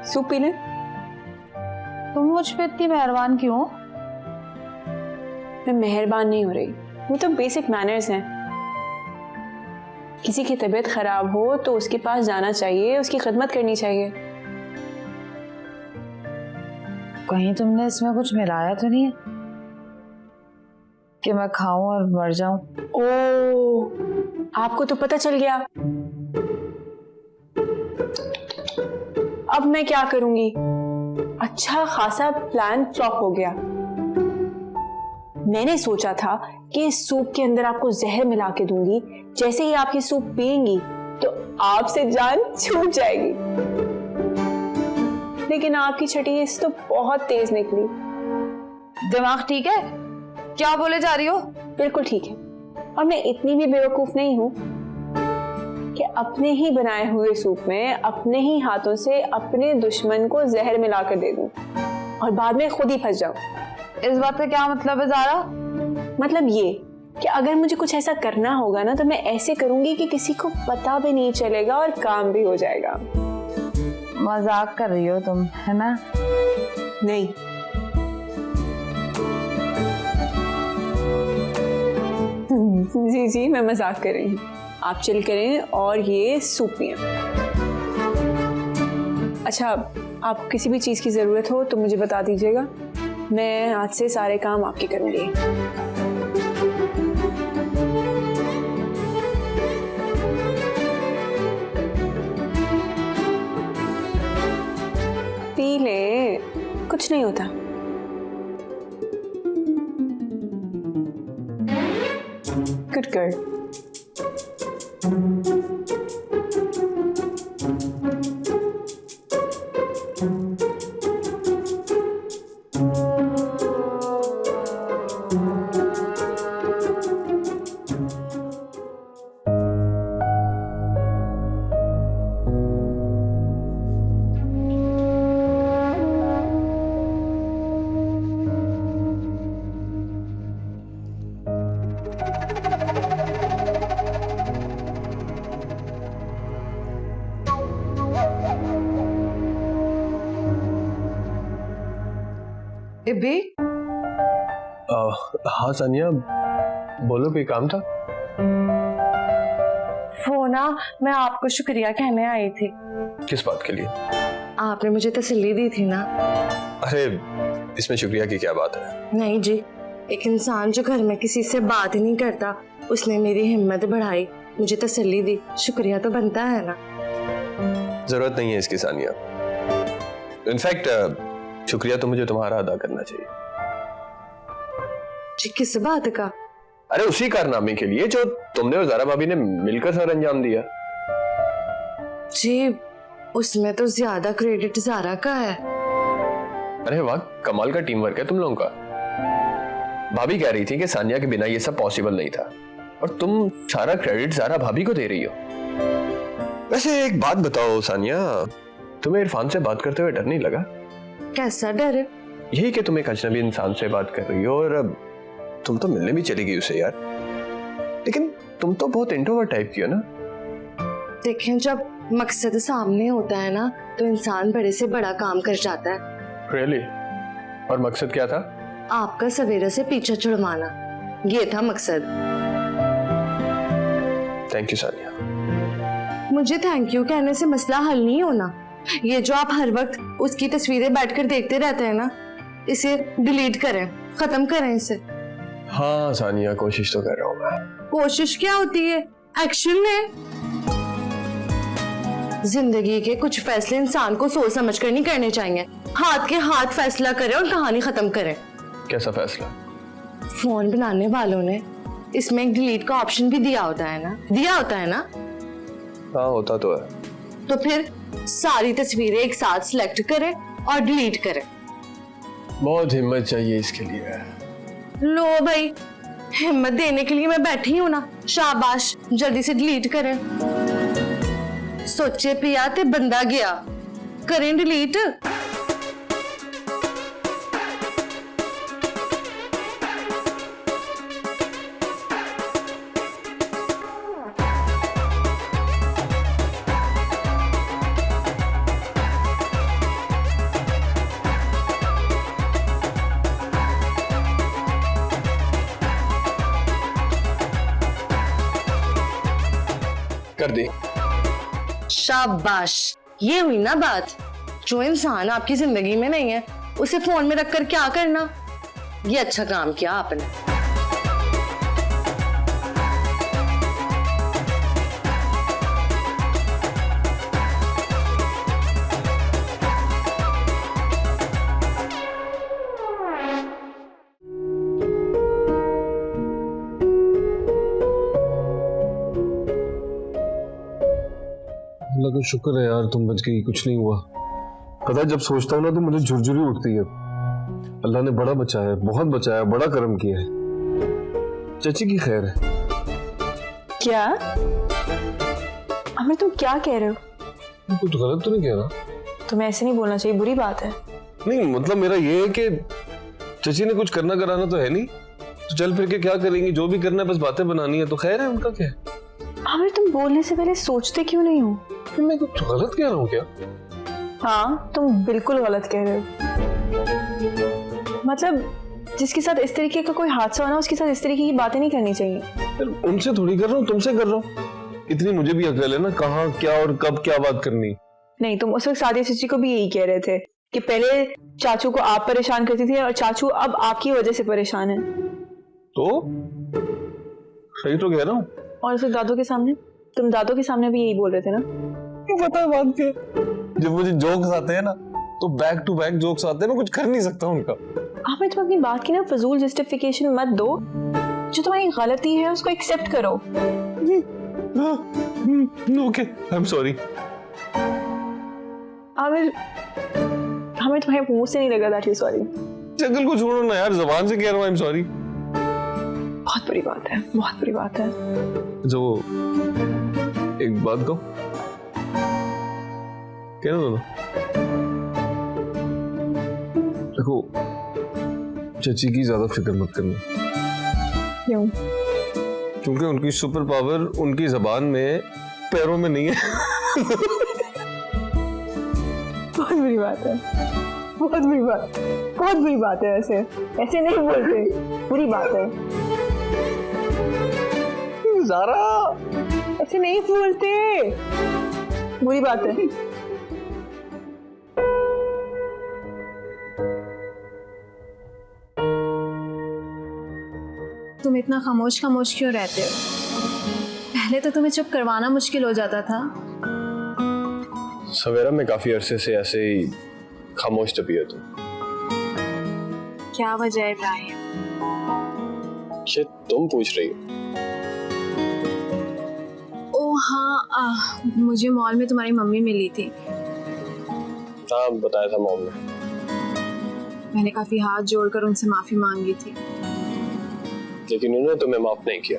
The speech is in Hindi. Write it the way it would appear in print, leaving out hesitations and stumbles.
सूप पी लें। तुम मुझ पे इतनी मेहरबान क्यों? मैं मेहरबान नहीं हो रही, वो तो बेसिक मैनर्स हैं। किसी की तबीयत खराब हो तो उसके पास जाना चाहिए, उसकी खिदमत करनी चाहिए। कहीं तुमने इसमें कुछ मिलाया तो नहीं है कि मैं खाऊं और मर जाऊं? ओह, आपको तो पता चल गया। अब मैं क्या करूंगी? अच्छा खासा प्लान फ्लॉप हो गया। मैंने सोचा था कि इस सूप के अंदर आपको जहर मिला के दूंगी, जैसे ही आपकी सूप पिएंगी तो आपसे जान छूट जाएगी। लेकिन आपकी छटीस तो बहुत तेज निकली। दिमाग ठीक है? क्या बोले जा रही हो? बिल्कुल ठीक है। और मैं इतनी भी बेवकूफ नहीं हूं कि अपने ही बनाए हुए सूप में अपने ही हाथों से अपने दुश्मन को जहर मिलाकर दे दूं और बाद में खुद ही फंस जाऊं। इस बात का क्या मतलब है ज़ारा? मतलब ये कि अगर मुझे कुछ ऐसा करना होगा ना तो मैं ऐसे करूंगी कि किसी को पता भी नहीं चलेगा और काम भी हो जाएगा। मजाक कर रही हो तुम, है ना? नहीं, जी जी मैं मजाक कर रही हूँ। आप चिल करें और ये सूप पिएं। अच्छा, आप किसी भी चीज़ की ज़रूरत हो तो मुझे बता दीजिएगा, मैं आज से सारे काम आपके करूँगी। पी ले, कुछ नहीं होता। Good girl. इब्बी? हाँ सानिया, बोलो, कोई काम था? वो ना, मैं आपको शुक्रिया कहने आई थी। किस बात के लिए? आपने मुझे तसल्ली दी थी ना। अरे इसमें शुक्रिया की क्या बात है? नहीं जी, एक इंसान जो घर में किसी से बात ही नहीं करता, उसने मेरी हिम्मत बढ़ाई, मुझे तसल्ली दी, शुक्रिया तो बनता है ना। जरूरत नहीं है इसकी सानिया। इनफैक्ट शुक्रिया तो मुझे तुम्हारा अदा करना चाहिए। जी किस बात का? अरे उसी कारनामे के लिए जो तुमने और ज़ारा भाभी ने मिलकर सर अंजाम दिया। जी उसमें तो ज्यादा क्रेडिट ज़ारा का है। अरे वाह, कमाल का टीम वर्क है तुम लोगों का। भाभी कह रही थी कि सानिया के बिना ये सब पॉसिबल नहीं था और तुम सारा क्रेडिट ज़ारा भाभी को दे रही हो। वैसे एक बात बताओ सानिया, तुम्हें इरफान से बात करते हुए डर नहीं लगा? कैसा डर है? यही कि तुम एक अजनबी इंसान से बात कर रही हो और अब तुम तो मिलने भी चली गई उसे यार। लेकिन तुम तो बहुत इंट्रोवर्ट टाइप की हो ना। देखें, जब मकसद सामने होता है ना तो इंसान बड़े से बड़ा काम कर जाता है। Really? और मकसद क्या था? आपका सवेरे से पीछा छुड़वाना, ये था मकसद। Thank you Sania. मुझे थैंक यू कहने से मसला हल नहीं होना। ये जो आप हर वक्त उसकी तस्वीरें बैठकर देखते रहते हैं ना, इसे डिलीट करें, खत्म करें इसे। हाँ सानिया, कोशिश तो कर रहा हूँ मैं। कोशिश क्या होती है, एक्शन है। जिंदगी के कुछ फैसले इंसान को सोच समझ कर नहीं करने चाहिए। हाथ के हाथ फैसला करें और कहानी खत्म करें। कैसा फैसला? फोन बनाने वालों ने इसमें एक डिलीट का ऑप्शन भी दिया होता है ना? दिया होता है ना? हाँ होता तो है। तो फिर सारी तस्वीरें एक साथ सिलेक्ट करें और डिलीट करें। बहुत हिम्मत चाहिए इसके लिए। लो भाई, हिम्मत देने के लिए मैं बैठी हूं ना। शाबाश, जल्दी से डिलीट करें। सोचे पिया ते बंदा गया, करें डिलीट। कर दी। शाबाश, ये हुई ना बात। जो इंसान आपकी जिंदगी में नहीं है उसे फोन में रखकर क्या करना, ये अच्छा काम किया आपने। अल्लाह का शुक्र है यार, तुम बच गई, कुछ नहीं हुआ। पता है जब सोचता हूँ ना तो मुझे झुरझुरी उठती है। अल्लाह ने बड़ा बचाया, बहुत बचाया, बड़ा करम किया है। चाची की खैर है। क्या अमर, तुम क्या कह रहे हो? कुछ गलत तो नहीं कह रहा? तुम्हें ऐसे नहीं बोलना चाहिए, बुरी बात है। नहीं मतलब मेरा ये है कि चाची ने कुछ करना कराना तो है नहीं, तो चल फिर के क्या करेंगी, जो भी करना है बस बातें बनानी है, तो खैर है, उनका क्या है। आमिर, तुम बोलने से पहले सोचते क्यों नहीं हो? मैं कुछ गलत कह रहा हूँ क्या? हाँ, तुम बिल्कुल गलत कह रहे हो। मतलब जिसके साथ इस तरीके का कोई हादसा हो ना, उसके साथ इस तरीके की बातें नहीं करनी चाहिए। यार उनसे थोड़ी कर रहा हूँ, तुमसे कर रहा हूँ। इतनी मुझे भी अकल है ना, कहाँ क्या और कब क्या बात करनी। नहीं, तुम उस वक्त सादिया चाची को भी यही कह रहे थे कि पहले चाचू को आप परेशान करती थी और चाचू अब आपकी वजह से परेशान है। तो सही तो कह रहा हूँ। और फिर दादू के सामने, तुम दादू के सामने भी यही बोल रहे थे ना। पता है बात क्या, जब मुझे जोक्स आते हैं ना तो बैक टू बैक जोक्स आते हैं, मैं कुछ कर नहीं सकता उनका। आमिर, तुम अपनी बात की ना फजूल जस्टिफिकेशन मत दो। जो तुम्हारी गलती है उसको एक्सेप्ट करो। Okay, I am sorry. Aamir, हमें तुम्हारे मुंह से नहीं लगा दैट यू सॉरी। जंगल को छोड़ो ना यार, जबान से कह रहा हूँ आई एम सॉरी। बहुत बुरी बात है, बहुत बुरी बात है। जो एक बात कहूं, कहना दोनों। देखो चाची की ज्यादा फिक्र मत करना। क्यों? क्योंकि उनकी सुपर पावर उनकी जबान में, पैरों में नहीं है। बहुत बुरी बात है, बहुत बुरी बात, बहुत बुरी बात है। ऐसे ऐसे नहीं बोलते, बुरी बात है। ज़ारा ऐसे नहीं बोलते, बुरी बात है। तुम इतना खामोश खामोश क्यों रहते हो? पहले तो तुम्हें चुप करवाना मुश्किल हो जाता था। सवेरा में काफी अरसे से ऐसे ही खामोश तबीयत हूँ। क्या वजह है इब्राहिम? ये तुम पूछ रही हो? ओ हाँ, मुझे मॉल में तुम्हारी मम्मी मिली थी। हाँ, बताया था मॉम ने। मैंने काफी हाथ जोड़कर उनसे माफी मांगी थी। लेकिन उन्होंने तुम्हें माफ नहीं किया।